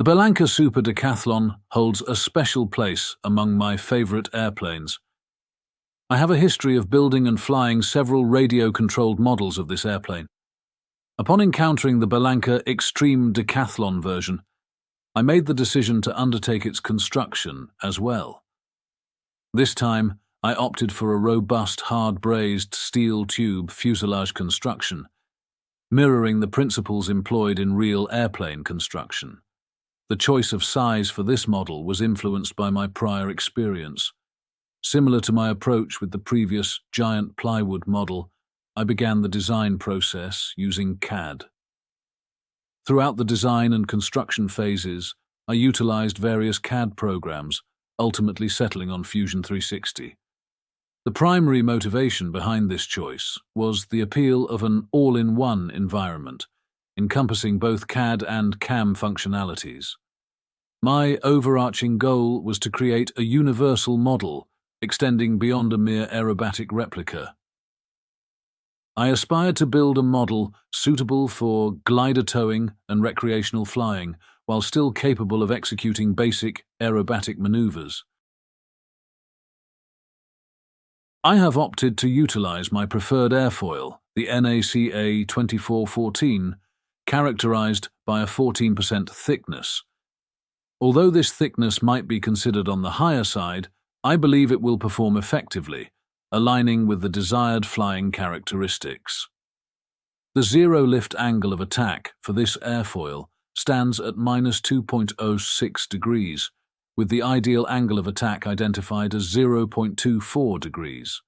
Bellanca Xtreme Decathlon holds a special place among my favorite airplanes. I have a history of building and flying several radio-controlled models of this airplane. Upon encountering the Bellanca Xtreme Decathlon version, I made the decision to undertake its construction as well. This time, I opted for a robust, hard-brazed steel tube fuselage construction, mirroring the principles employed in real airplane construction. The choice of size for this model was influenced by my prior experience. Similar to my approach with the previous giant plywood model, I began the design process using CAD. Throughout the design and construction phases, I utilized various CAD programs, ultimately settling on Fusion 360. The primary motivation behind this choice was the appeal of an all-in-one environment, encompassing both CAD and CAM functionalities. My overarching goal was to create a universal model extending beyond a mere aerobatic replica. I aspired to build a model suitable for glider towing and recreational flying, while still capable of executing basic aerobatic maneuvers. I have opted to utilize my preferred airfoil, the NACA 2414, characterized by a 14% thickness. Although this thickness might be considered on the higher side, I believe it will perform effectively, aligning with the desired flying characteristics. The zero lift angle of attack for this airfoil stands at -2.06 degrees, with the ideal angle of attack identified as 0.24 degrees.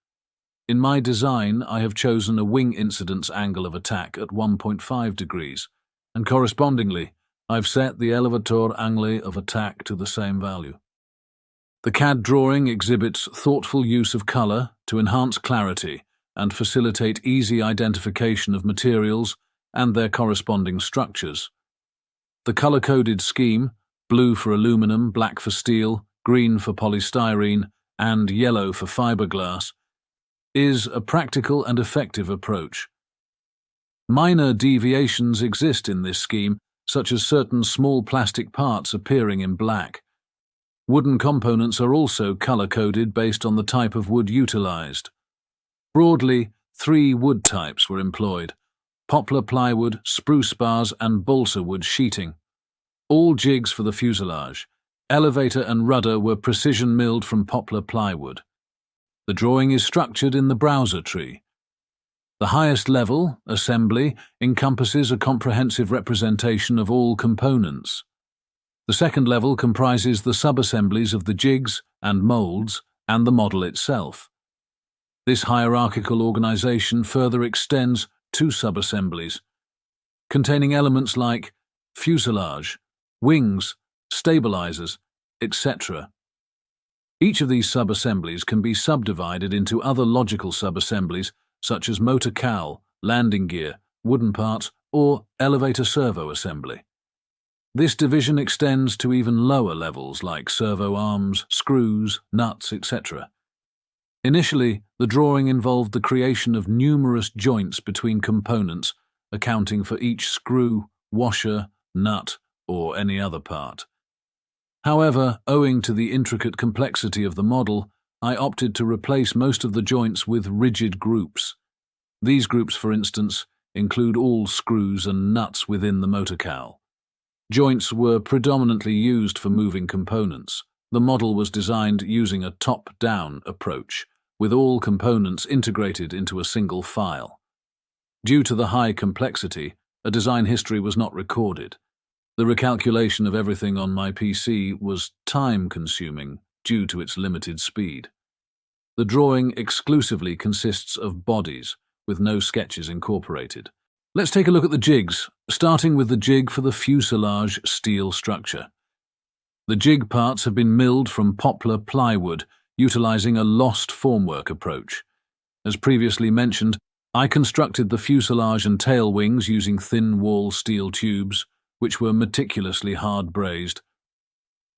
In my design, I have chosen a wing incidence angle of attack at 1.5 degrees, and correspondingly, I've set the elevator angle of attack to the same value. The CAD drawing exhibits thoughtful use of color to enhance clarity and facilitate easy identification of materials and their corresponding structures. The color-coded scheme, blue for aluminum, black for steel, green for polystyrene, and yellow for fiberglass, is a practical and effective approach. Minor deviations exist in this scheme, such as certain small plastic parts appearing in black. Wooden components are also color-coded based on the type of wood utilized. Broadly, 3 wood types were employed: poplar plywood, spruce bars, and balsa wood sheeting. All jigs for the fuselage, elevator and rudder were precision-milled from poplar plywood. The drawing is structured in the browser tree. The highest level, assembly, encompasses a comprehensive representation of all components. The second level comprises the sub-assemblies of the jigs and molds and the model itself. This hierarchical organization further extends to sub-assemblies, containing elements like fuselage, wings, stabilizers, etc. Each of these sub-assemblies can be subdivided into other logical sub-assemblies such as motor cowl, landing gear, wooden parts, or elevator servo assembly. This division extends to even lower levels like servo arms, screws, nuts, etc. Initially, the drawing involved the creation of numerous joints between components, accounting for each screw, washer, nut, or any other part. However, owing to the intricate complexity of the model, I opted to replace most of the joints with rigid groups. These groups, for instance, include all screws and nuts within the motor cowl. Joints were predominantly used for moving components. The model was designed using a top-down approach, with all components integrated into a single file. Due to the high complexity, a design history was not recorded. The recalculation of everything on my PC was time-consuming due to its limited speed. The drawing exclusively consists of bodies, with no sketches incorporated. Let's take a look at the jigs, starting with the jig for the fuselage steel structure. The jig parts have been milled from poplar plywood, utilizing a lost formwork approach. As previously mentioned, I constructed the fuselage and tail wings using thin-wall steel tubes, which were meticulously hard-brazed,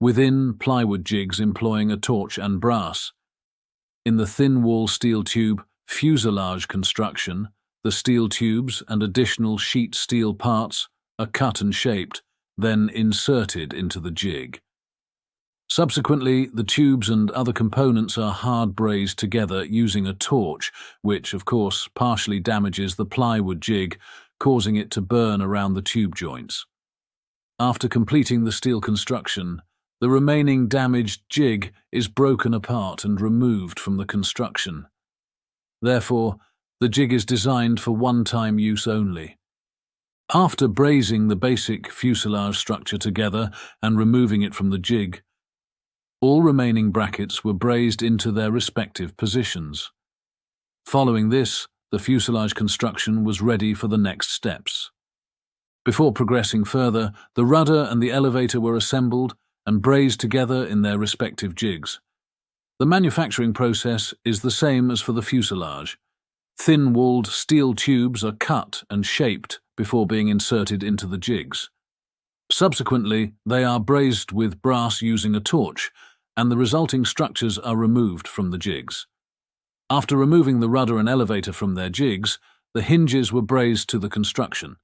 within plywood jigs employing a torch and brass. In the thin-wall steel tube fuselage construction, the steel tubes and additional sheet steel parts are cut and shaped, then inserted into the jig. Subsequently, the tubes and other components are hard brazed together using a torch, which, of course, partially damages the plywood jig, causing it to burn around the tube joints. After completing the steel construction, the remaining damaged jig is broken apart and removed from the construction. Therefore, the jig is designed for one-time use only. After brazing the basic fuselage structure together and removing it from the jig, all remaining brackets were brazed into their respective positions. Following this, the fuselage construction was ready for the next steps. Before progressing further, the rudder and the elevator were assembled and brazed together in their respective jigs. The manufacturing process is the same as for the fuselage. Thin-walled steel tubes are cut and shaped before being inserted into the jigs. Subsequently, they are brazed with brass using a torch, and the resulting structures are removed from the jigs. After removing the rudder and elevator from their jigs, the hinges were brazed to the construction.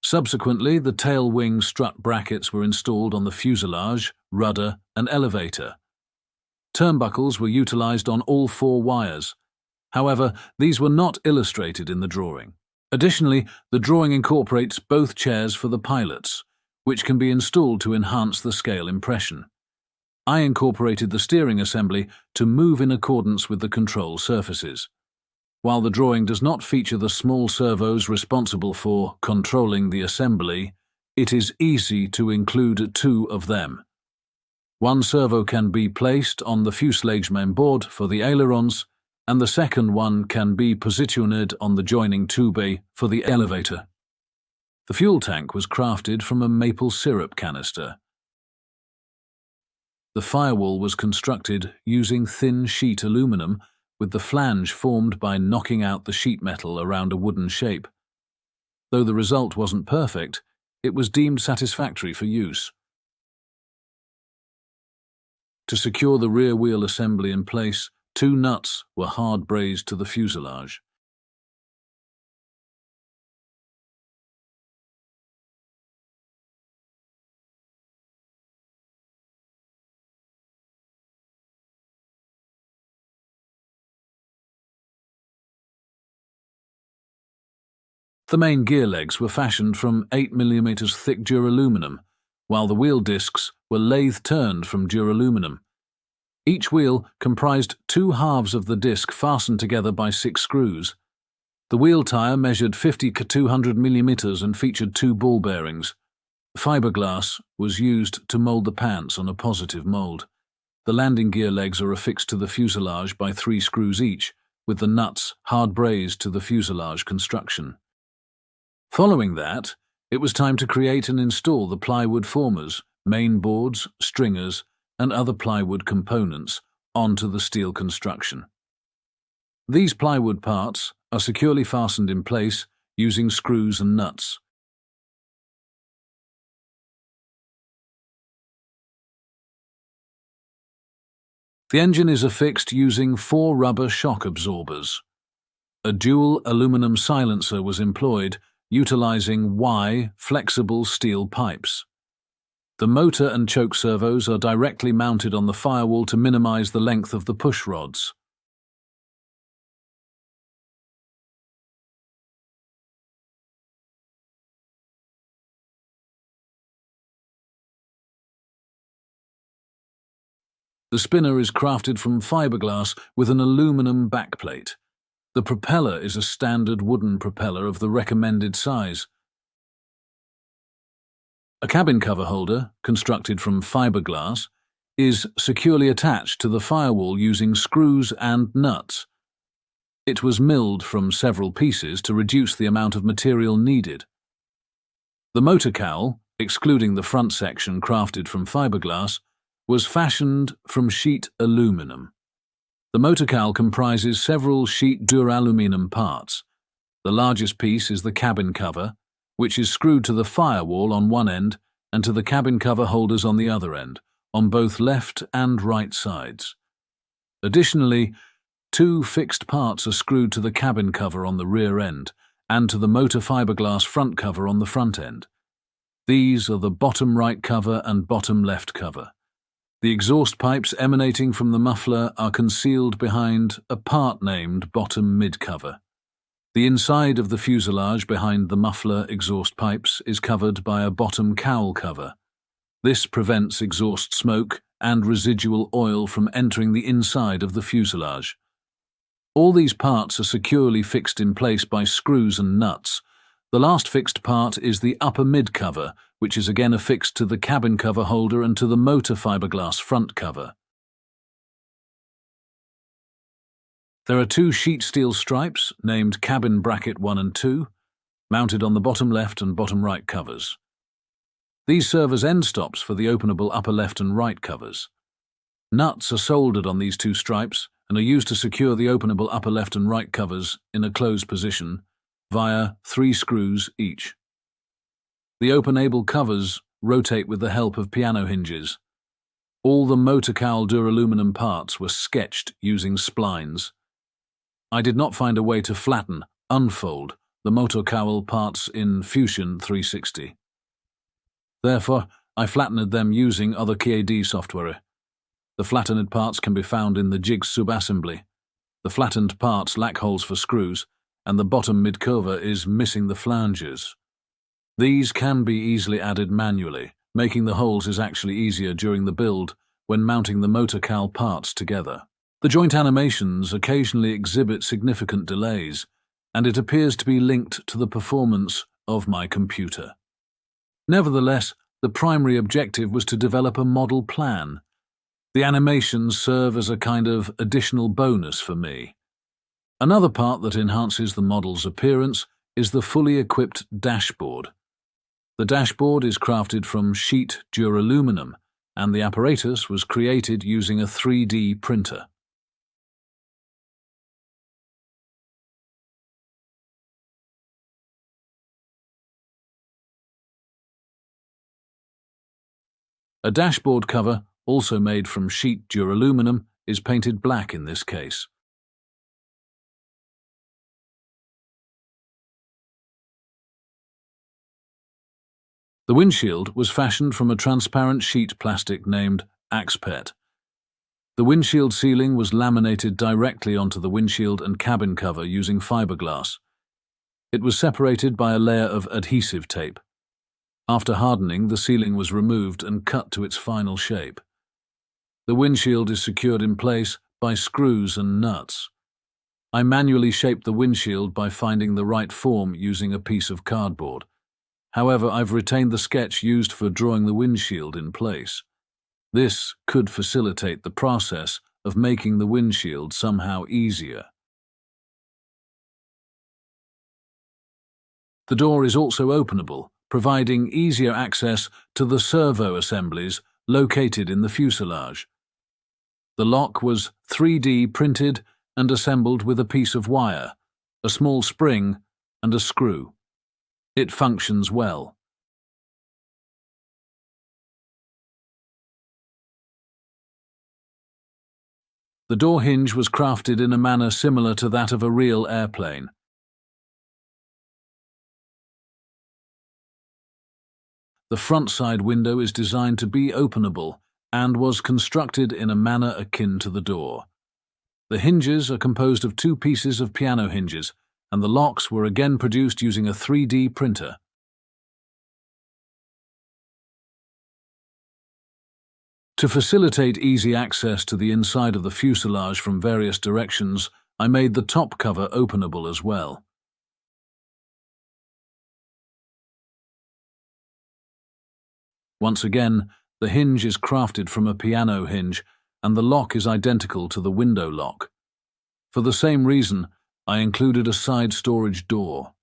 Subsequently, the tail wing strut brackets were installed on the fuselage, rudder, and elevator. Turnbuckles were utilized on all 4 wires. However, these were not illustrated in the drawing. Additionally, the drawing incorporates both chairs for the pilots, which can be installed to enhance the scale impression. I incorporated the steering assembly to move in accordance with the control surfaces. While the drawing does not feature the small servos responsible for controlling the assembly, it is easy to include 2 of them. One servo can be placed on the fuselage mainboard for the ailerons, and the second one can be positioned on the joining tube for the elevator. The fuel tank was crafted from a maple syrup canister. The firewall was constructed using thin sheet aluminum, with the flange formed by knocking out the sheet metal around a wooden shape. Though the result wasn't perfect, it was deemed satisfactory for use. To secure the rear wheel assembly in place, 2 nuts were hard brazed to the fuselage. The main gear legs were fashioned from 8 mm thick duraluminum, while the wheel discs were lathe-turned from duraluminum. Each wheel comprised 2 halves of the disc fastened together by 6 screws. The wheel tire measured 50 to 200 mm and featured 2 ball bearings. Fiberglass was used to mold the pants on a positive mold. The landing gear legs are affixed to the fuselage by 3 screws each, with the nuts hard brazed to the fuselage construction. Following that, it was time to create and install the plywood formers, main boards, stringers, and other plywood components onto the steel construction. These plywood parts are securely fastened in place using screws and nuts. The engine is affixed using 4 rubber shock absorbers. A dual aluminum silencer was employed, utilizing Y flexible steel pipes. The motor and choke servos are directly mounted on the firewall to minimize the length of the push rods. The spinner is crafted from fiberglass with an aluminum backplate. The propeller is a standard wooden propeller of the recommended size. A cabin cover holder, constructed from fiberglass, is securely attached to the firewall using screws and nuts. It was milled from several pieces to reduce the amount of material needed. The motor cowl, excluding the front section crafted from fiberglass, was fashioned from sheet aluminum. The motor cowl comprises several sheet duraluminum parts. The largest piece is the cabin cover, which is screwed to the firewall on one end and to the cabin cover holders on the other end, on both left and right sides. Additionally, 2 fixed parts are screwed to the cabin cover on the rear end and to the motor fiberglass front cover on the front end. These are the bottom right cover and bottom left cover. The exhaust pipes emanating from the muffler are concealed behind a part named bottom mid cover. The inside of the fuselage behind the muffler exhaust pipes is covered by a bottom cowl cover. This prevents exhaust smoke and residual oil from entering the inside of the fuselage. All these parts are securely fixed in place by screws and nuts. The last fixed part is the upper mid cover, which is again affixed to the cabin cover holder and to the motor fiberglass front cover. There are two sheet steel stripes, named cabin bracket 1 and 2, mounted on the bottom left and bottom right covers. These serve as end stops for the openable upper left and right covers. Nuts are soldered on these two stripes and are used to secure the openable upper left and right covers in a closed position via 3 screws each. The openable covers rotate with the help of piano hinges. All the motor cowl duraluminum parts were sketched using splines. I did not find a way to flatten, unfold, the motor cowl parts in Fusion 360. Therefore, I flattened them using other CAD software. The flattened parts can be found in the jig subassembly. The flattened parts lack holes for screws, and the bottom mid-cover is missing the flanges. These can be easily added manually, making the holes actually easier during the build when mounting the motor cowl parts together. The joint animations occasionally exhibit significant delays, and it appears to be linked to the performance of my computer. Nevertheless, the primary objective was to develop a model plan. The animations serve as a kind of additional bonus for me. Another part that enhances the model's appearance is the fully equipped dashboard. The dashboard is crafted from sheet duraluminum, and the apparatus was created using a 3D printer. A dashboard cover, also made from sheet duraluminum, is painted black in this case. The windshield was fashioned from a transparent sheet plastic named Axpet. The windshield sealing was laminated directly onto the windshield and cabin cover using fiberglass. It was separated by a layer of adhesive tape. After hardening, the sealing was removed and cut to its final shape. The windshield is secured in place by screws and nuts. I manually shaped the windshield by finding the right form using a piece of cardboard. However, I've retained the sketch used for drawing the windshield in place. This could facilitate the process of making the windshield somehow easier. The door is also openable, providing easier access to the servo assemblies located in the fuselage. The lock was 3D printed and assembled with a piece of wire, a small spring, and a screw. It functions well. The door hinge was crafted in a manner similar to that of a real airplane. The front side window is designed to be openable and was constructed in a manner akin to the door. The hinges are composed of 2 pieces of piano hinges, and the locks were again produced using a 3D printer. To facilitate easy access to the inside of the fuselage from various directions, I made the top cover openable as well. Once again, the hinge is crafted from a piano hinge, and the lock is identical to the window lock. For the same reason, I included a side storage door.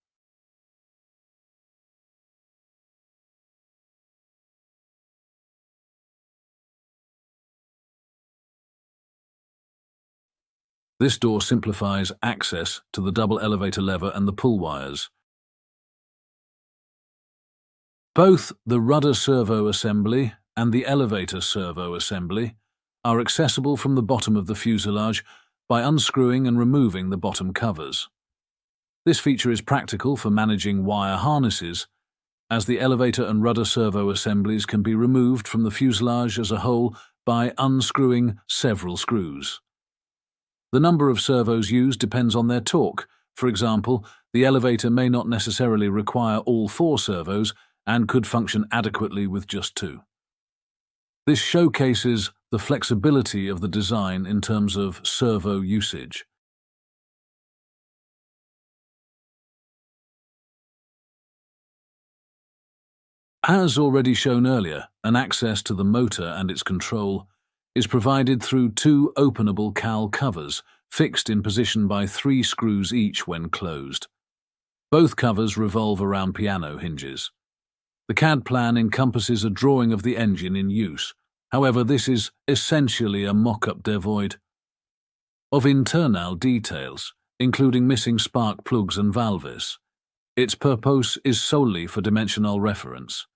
This door simplifies access to the double elevator lever and the pull wires. Both the rudder servo assembly and the elevator servo assembly are accessible from the bottom of the fuselage by unscrewing and removing the bottom covers. This feature is practical for managing wire harnesses as the elevator and rudder servo assemblies can be removed from the fuselage as a whole by unscrewing several screws. The number of servos used depends on their torque. For example, the elevator may not necessarily require all 4 servos and could function adequately with just 2. This showcases the flexibility of the design in terms of servo usage. As already shown earlier, an access to the motor and its control is provided through 2 openable cowl covers, fixed in position by 3 screws each when closed. Both covers revolve around piano hinges. The CAD plan encompasses a drawing of the engine in use. However, this is essentially a mock-up devoid of internal details, including missing spark plugs and valves. Its purpose is solely for dimensional reference.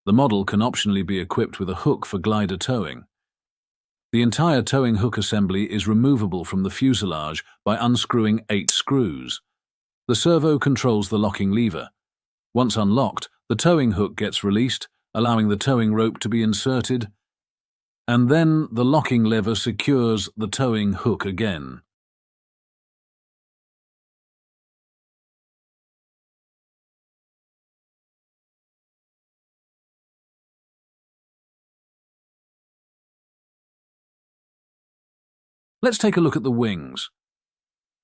The model can optionally be equipped with a hook for glider towing. The entire towing hook assembly is removable from the fuselage by unscrewing 8 screws. The servo controls the locking lever. Once unlocked, the towing hook gets released, allowing the towing rope to be inserted, and then the locking lever secures the towing hook again. Let's take a look at the wings.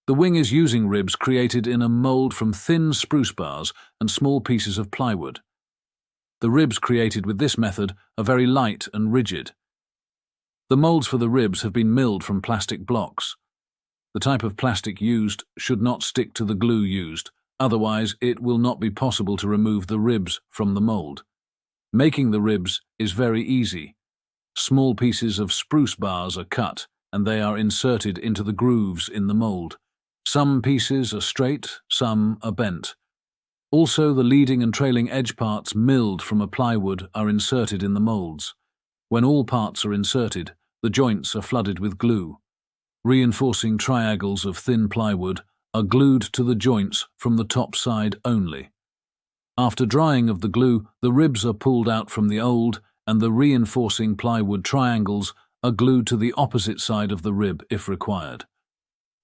The wing is using ribs created in a mold from thin spruce bars and small pieces of plywood. The ribs created with this method are very light and rigid. The molds for the ribs have been milled from plastic blocks. The type of plastic used should not stick to the glue used, otherwise it will not be possible to remove the ribs from the mold. Making the ribs is very easy. Small pieces of spruce bars are cut, and they are inserted into the grooves in the mold. Some pieces are straight, some are bent. Also, the leading and trailing edge parts milled from a plywood are inserted in the molds. When all parts are inserted, the joints are flooded with glue. Reinforcing triangles of thin plywood are glued to the joints from the top side only. After drying of the glue, the ribs are pulled out from the old, and the reinforcing plywood triangles are glued to the opposite side of the rib if required.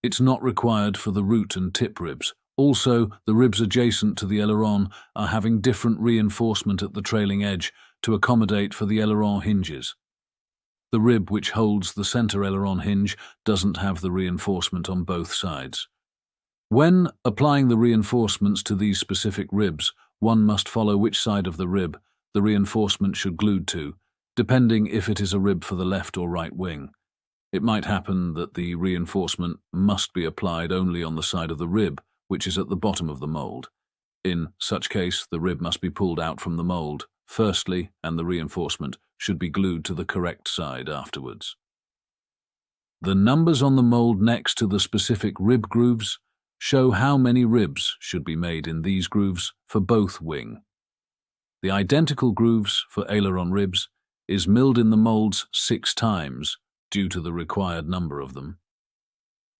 It's not required for the root and tip ribs. Also, the ribs adjacent to the aileron are having different reinforcement at the trailing edge to accommodate for the aileron hinges. The rib which holds the center aileron hinge doesn't have the reinforcement on both sides. When applying the reinforcements to these specific ribs, one must follow which side of the rib the reinforcement should glued to, depending if it is a rib for the left or right wing. It might happen that the reinforcement must be applied only on the side of the rib, which is at the bottom of the mold. In such case, the rib must be pulled out from the mold firstly, and the reinforcement should be glued to the correct side afterwards. The numbers on the mold next to the specific rib grooves show how many ribs should be made in these grooves for both wing. The identical grooves for aileron ribs is milled in the molds 6 times due to the required number of them.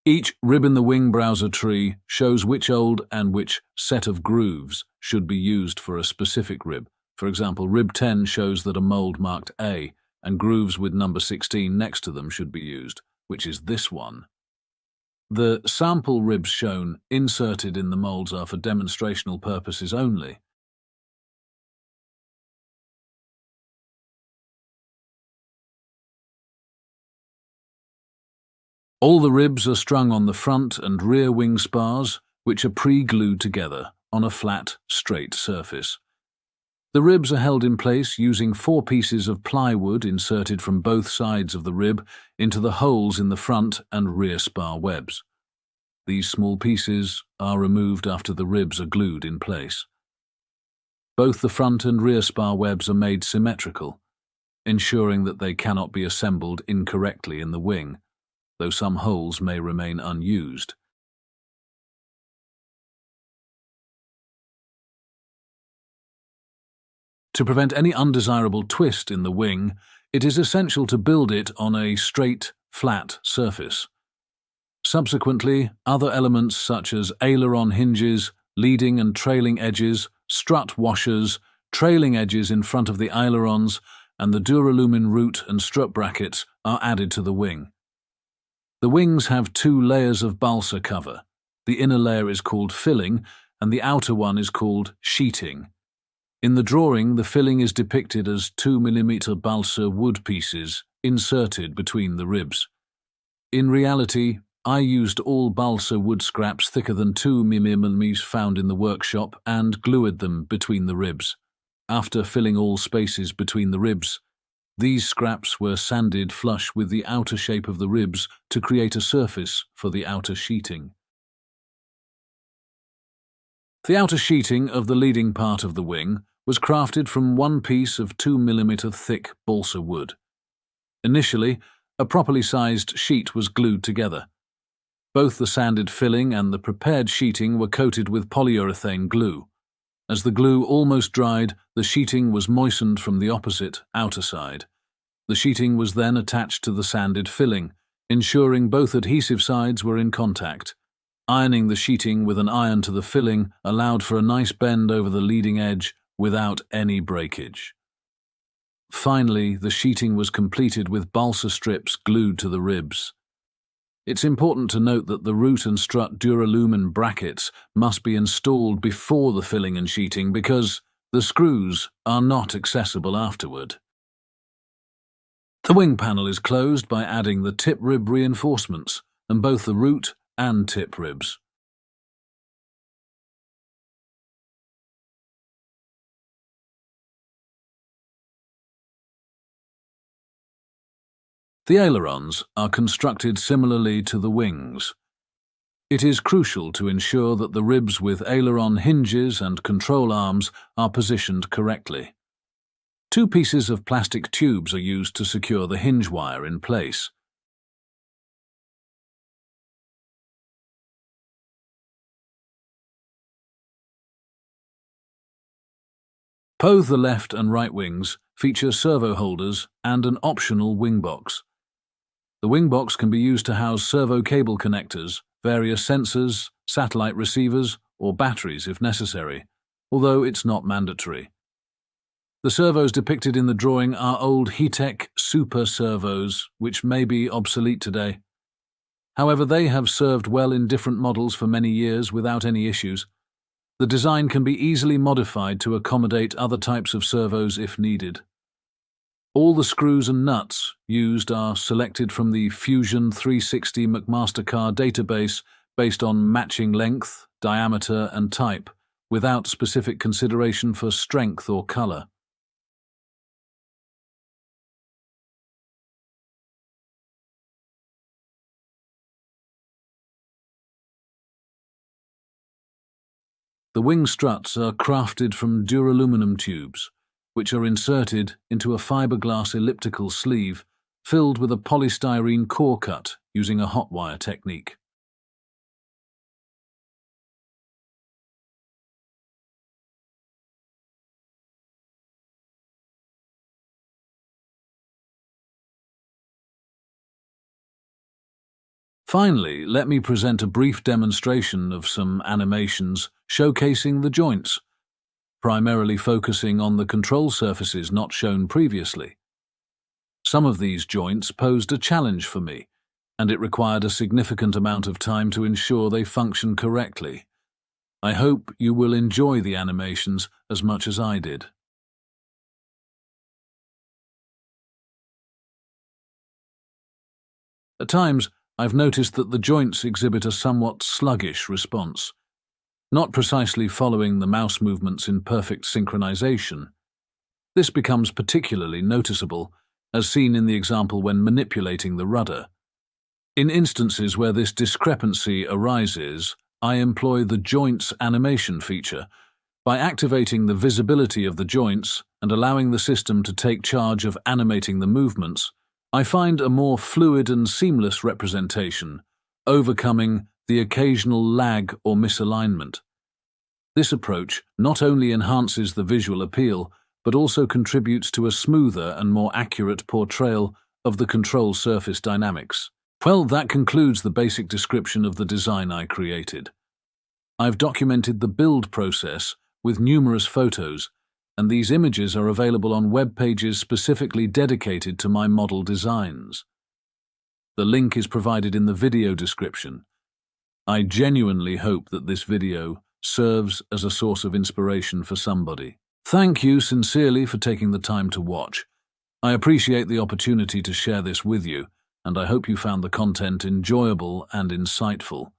Each rib in the wing browser tree shows which old and which set of grooves should be used for a specific rib. For example, rib 10 shows that a mold marked A, and grooves with number 16 next to them should be used, which is this one. The sample ribs shown inserted in the molds are for demonstrational purposes only. All the ribs are strung on the front and rear wing spars, which are pre-glued together on a flat, straight surface. The ribs are held in place using 4 pieces of plywood inserted from both sides of the rib into the holes in the front and rear spar webs. These small pieces are removed after the ribs are glued in place. Both the front and rear spar webs are made symmetrical, ensuring that they cannot be assembled incorrectly in the wing, though some holes may remain unused. To prevent any undesirable twist in the wing, It is essential to build it on a straight, flat surface. Subsequently, other elements such as aileron hinges, leading and trailing edges, strut washers, trailing edges in front of the ailerons, and the duralumin root and strut brackets are added to the wing. The wings have 2 layers of balsa cover. The inner layer is called filling, and the outer one is called sheeting. In the drawing, the filling is depicted as 2 mm balsa wood pieces inserted between the ribs. In reality, I used all balsa wood scraps thicker than 2 mm found in the workshop and glued them between the ribs. After filling all spaces between the ribs, these scraps were sanded flush with the outer shape of the ribs to create a surface for the outer sheeting. The outer sheeting of the leading part of the wing was crafted from 1 piece of 2 mm thick balsa wood. Initially, a properly sized sheet was glued together. Both the sanded filling and the prepared sheeting were coated with polyurethane glue. As the glue almost dried, the sheeting was moistened from the opposite, outer side. The sheeting was then attached to the sanded filling, ensuring both adhesive sides were in contact. Ironing the sheeting with an iron to the filling allowed for a nice bend over the leading edge without any breakage. Finally, the sheeting was completed with balsa strips glued to the ribs. It's important to note that the root and strut duralumin brackets must be installed before the filling and sheeting because the screws are not accessible afterward. The wing panel is closed by adding the tip rib reinforcements and both the root and tip ribs. The ailerons are constructed similarly to the wings. It is crucial to ensure that the ribs with aileron hinges and control arms are positioned correctly. 2 pieces of plastic tubes are used to secure the hinge wire in place. Both the left and right wings feature servo holders and an optional wing box. The wing box can be used to house servo cable connectors, various sensors, satellite receivers, or batteries if necessary, although it's not mandatory. The servos depicted in the drawing are old Hitech super servos, which may be obsolete today. However, they have served well in different models for many years without any issues. The design can be easily modified to accommodate other types of servos if needed. All the screws and nuts used are selected from the Fusion 360 McMaster-Carr database based on matching length, diameter, and type, without specific consideration for strength or color. The wing struts are crafted from duraluminum tubes, which are inserted into a fiberglass elliptical sleeve filled with a polystyrene core cut using a hot wire technique. Finally, let me present a brief demonstration of some animations showcasing the joints, primarily focusing on the control surfaces not shown previously. Some of these joints posed a challenge for me, and it required a significant amount of time to ensure they function correctly. I hope you will enjoy the animations as much as I did. At times, I've noticed that the joints exhibit a somewhat sluggish response, not precisely following the mouse movements in perfect synchronization. This becomes particularly noticeable, as seen in the example when manipulating the rudder. In instances where this discrepancy arises, I employ the Joints Animation feature. By activating the visibility of the joints and allowing the system to take charge of animating the movements, I find a more fluid and seamless representation, overcoming the occasional lag or misalignment. This approach not only enhances the visual appeal, but also contributes to a smoother and more accurate portrayal of the control surface dynamics. Well, that concludes the basic description of the design I created. I've documented the build process with numerous photos, and these images are available on web pages specifically dedicated to my model designs. The link is provided in the video description. I genuinely hope that this video serves as a source of inspiration for somebody. Thank you sincerely for taking the time to watch. I appreciate the opportunity to share this with you, and I hope you found the content enjoyable and insightful.